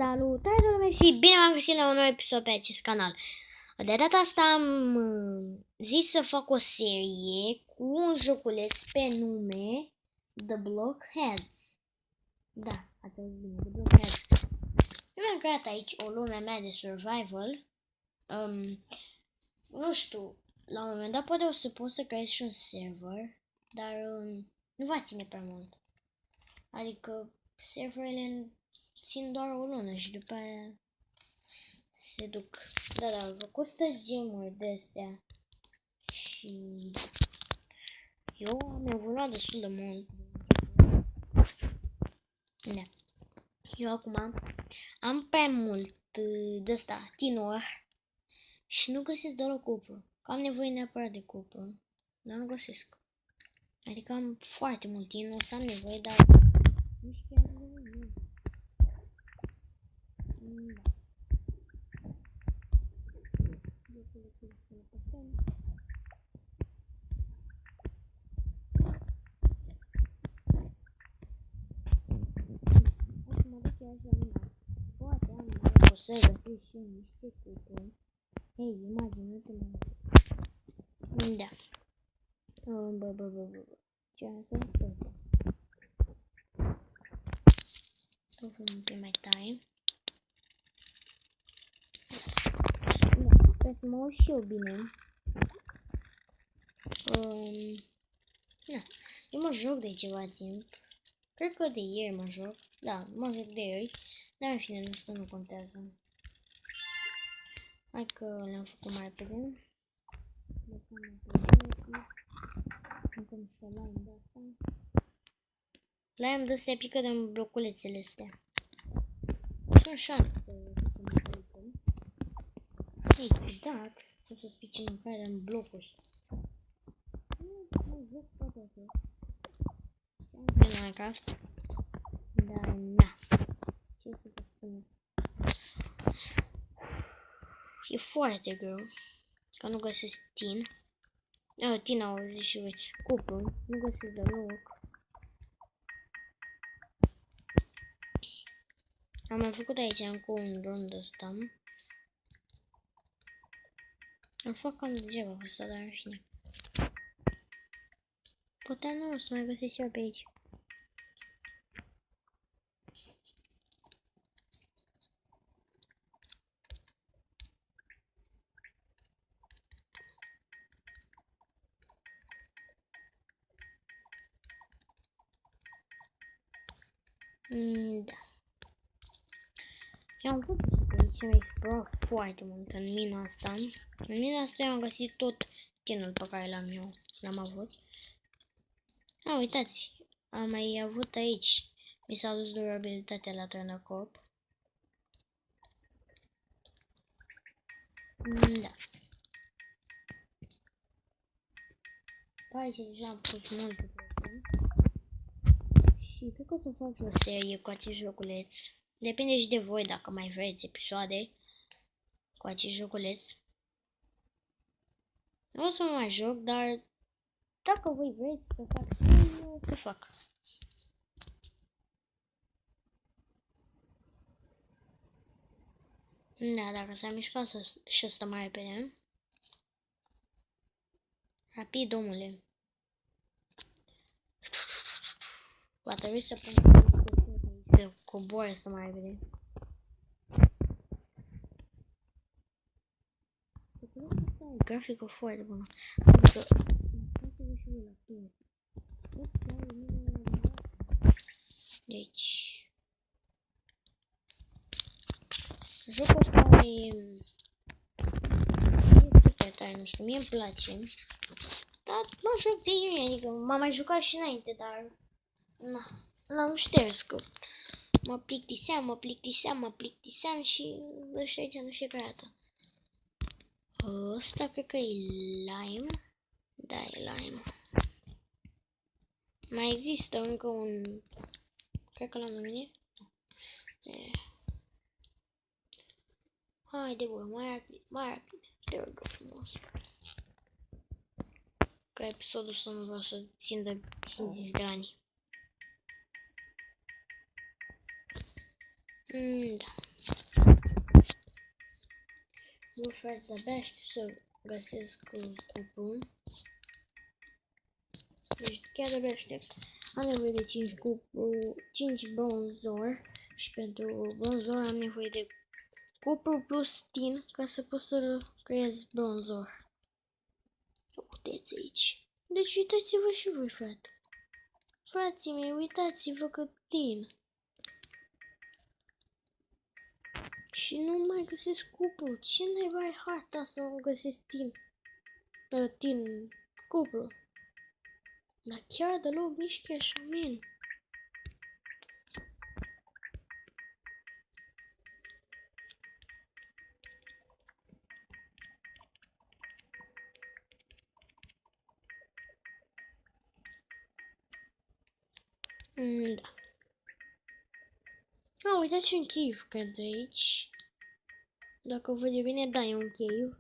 Salutare lume și bine v-am găsit la un nou episod pe acest canal. De data asta am zis să fac o serie cu un joculeț pe nume The Blockheads. Da, ați auzit bine, The Blockheads. Eu mi-am creat aici o lume mea de survival. Nu știu, la un moment dat poate o să pot să creez și un server, dar nu va ține prea mult. Adică serverele țin doar o lună și după aia se duc. Da, am făcut 100 gemuri de astea și eu am evoluat destul de mult. Da. Eu acum am prea mult de ăsta, tinor, și nu găsesc doar o cupru. Că am nevoie neapărat de cupru, dar nu găsesc. Adică am foarte mult tin, o să am nevoie, dar nu știu chiar de unde. Poate am o să găsesc și niște cupru. Hei, imagine-te-mă. Da. Ce asta? Tot un pic mai tare. Da, sper să mă aud și eu bine. Da, eu mă joc de ceva timp. Cred că de ieri mă joc. Da, mă joc de ieri. Dar în fine, asta nu contează. Hai că le-am făcut mai repede. Încă și lime de asta. Lime de astea pică de bloculețele astea. Sunt șanse să mâncăm. Ei, ciudat, o să spice mâncarea în blocuri. Nu joc toate astea. În Minecraft. Dar, na. Ce să vă spun? E foarte greu. Că nu găsesc tin. Tin au zis și voi. Cupru. Nu găsesc deloc. Am mai făcut aici încă un rând ăsta. Îl fac cam degeaba cu ăsta, dar în fine. Poate nu o să mai găsesc eu pe aici. Da. Eu am văzut pe aici, am explorat foarte mult în mina asta. În mina asta eu am găsit tot tinul pe care l-am eu, l-am avut. Uitați, am mai avut aici. Mi s-a dus durabilitatea la Turnacop. Da. Aici deja am pus multe chestii. Și cred că o să fac o serie cu acest joculeț. Depinde și de voi dacă mai vreți episoade cu acest joculeț. Nu o să mă mai joc, dar dacă voi vreți să fac serie, o să fac. Da, dacă s-a mișcat și ăsta mai repede. Rapid, omule. Va trebui să pun să coboare să mai repede. Graficul foarte bună. Adică, deci, jocul ăsta e super tare, nu știu, mie îmi place. Dar mă joc de ieri, adică m-am mai jucat și înainte, dar na, l-am șters că mă plictiseam și ăștia aici nu știu creată. Ăsta cred că e lime. Da, e lime. Mai există încă un... Cred că l-am numit. Haide, bă, mai rapid. There we go, frumos. Ca episodul să nu vreau să țin de 50 de ani. Da. Nu, frate, abia știu să găsesc cupru. Deci chiar abia aștept. Am nevoie de 5 cupru, 5 bronzor și pentru bronzor am nevoie de cupru plus tin ca să pot să creez bronzor. Uitați aici. Deci uitați-vă și voi, frate. Frații mei, uitați-vă că tin. Și nu mai găsesc cupru. Ce naiba e harta asta, nu găsesc tin? Tin, cupru. Dar chiar deloc, nici chiar așa, man. Da. Uitați și un cave, cred, aici. Dacă văd eu bine, da, e un cave.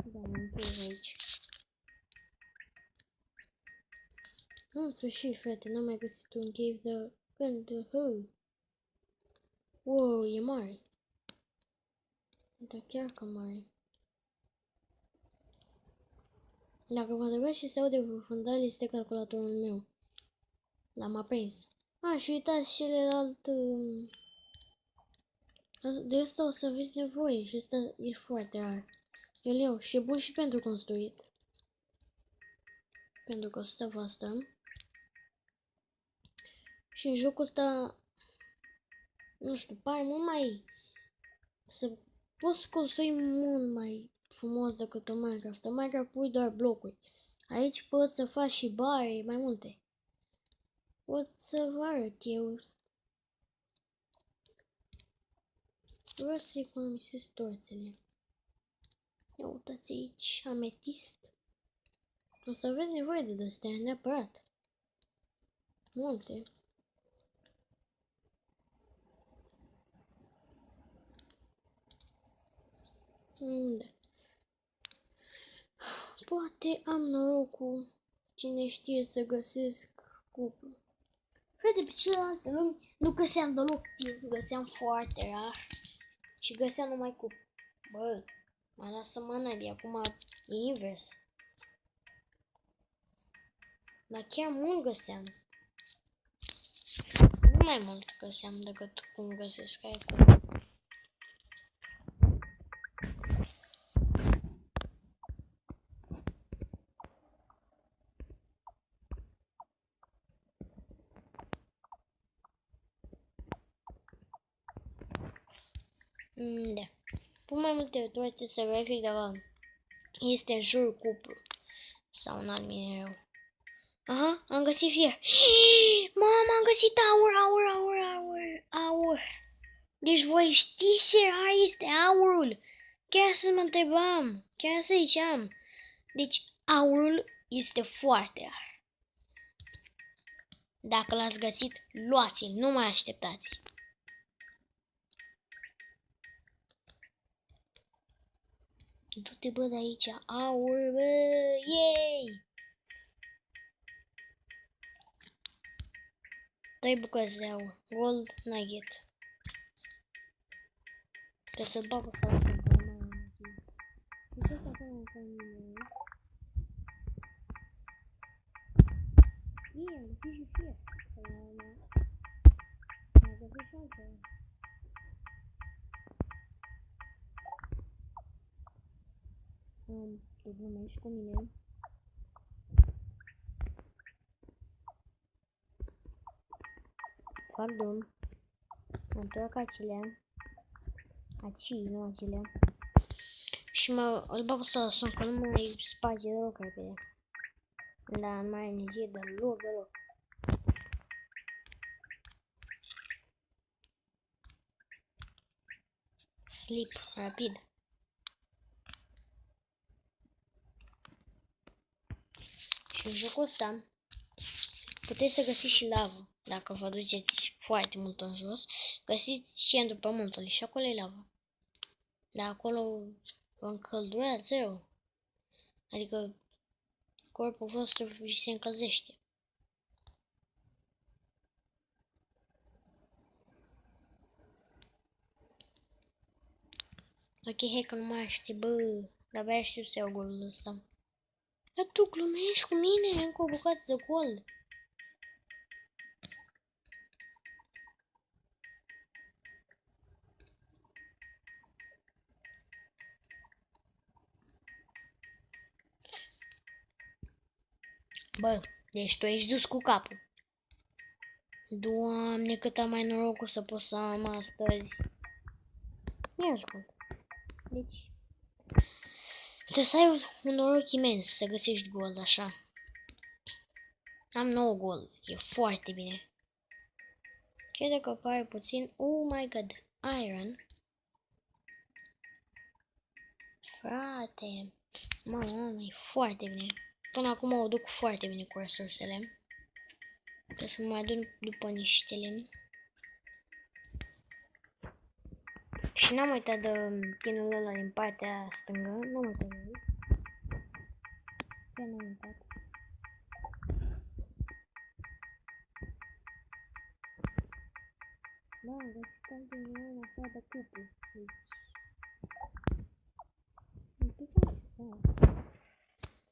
Da, e un cave aici. În sfârșit, frate, n-am mai găsit un cave, dar când, wow, e mare. Da, chiar că mare. Dacă vă întrebați și se aude fundal, este calculatorul meu. L-am aprins. Și uitați celălalt... De asta o să aveți nevoie și asta e foarte rar. El iau și e bun și pentru construit. Pentru că asta vă stăm. Și în jocul ăsta, nu știu, pare mult mai... Să poți construi mult mai frumos decât în Minecraft. În Minecraft pui doar blocuri. Aici poți să faci și bare, mai multe. Pot să vă arăt eu. Vreau să economisesc torțele. Ia uitați aici, ametist. O să aveți nevoie de astea, neapărat. Multe. Da. Poate am norocul, cine știe, să găsesc cupru. Frate, pe celelalte lumi nu găseam deloc timp, găseam foarte rar. Și găseam numai cupru. Bă, mă lasă mânării, acum e invers. Dar chiar mult găseam. Nu mai mult găseam decât cum găsesc acum. Da. Pun mai multe toate să verific dacă este în jurul cupru sau un alt minereu. Aha, am găsit fier. Mama, am găsit aur. Deci voi știți ce rar este aurul? Chiar să mă întrebam, chiar să ziceam. Deci aurul este foarte rar. Dacă l-ați găsit, luați-l, nu mai așteptați. Du-te, bă, de aici, aur, bă, yay! 3 bucăți de aur, gold nugget. Trebuie să-l bag pe ăsta la campana. Deci ăsta acolo în campana. Am găsit și fier. Am găsit și altceva. Tu glumești cu mine. Pardon. Mă întorc acelea. Aci, nu acelea. Și îl bag pe ăsta la son, că nu mai sparge deloc repede. Da, nu mai are energie deloc. Sleep, rapid. Și în jocul ăsta puteți să găsiți și lavă. Dacă vă duceți foarte mult în jos, găsiți centrul pământului și acolo e lavă. Dar acolo vă încăldurează zero. Adică corpul vostru se încălzește. Ok, hai că nu mai știu, bă. De-abia știu să iau golul ăsta. Dar tu glumești cu mine? Încă o bucată de gol. Bă, deci tu ești dus cu capul. Doamne, cât am mai norocul să pot să am astăzi. Nu ascult. Deci, trebuie să ai un noroc imens să găsești gol așa. Am 9 gol. E foarte bine. Chiar dacă apare puțin. Oh my god. Iron. Frate. Mamă, e foarte bine. Până acum o duc foarte bine cu resursele. Trebuie să mă mai adun după niște lemn. Și n-am uitat de tinul ăla din partea stângă. N-am uitat de el. Chiar n-am uitat. Da, găsit din nou așa de cupul. Deci... Un pic așa.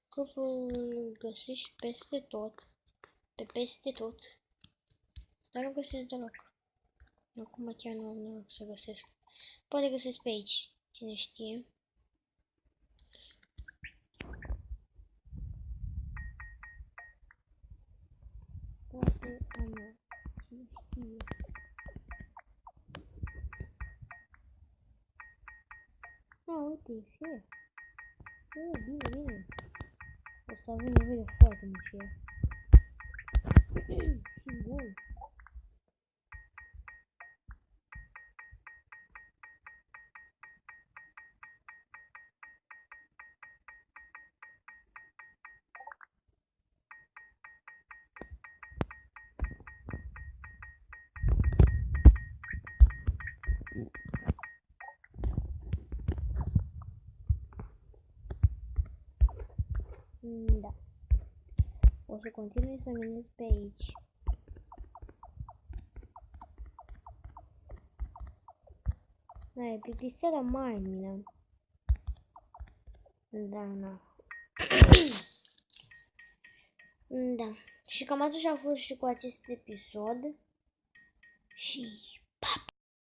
Cupul găsești peste tot. Pe peste tot. Dar nu găsesc deloc. Acum chiar nu am noroc să găsesc. Poate găsesc pe aici. Cine știe. Poate am noroc. Cine știe. Uite, e fair. Bine, bine. O să avem nevoie de foarte mult fair. Și gol. Da. O să continui să minez pe aici. Da, e plictiseala mare în mine. Da. Da. Și cam așa a fost și cu acest episod. Și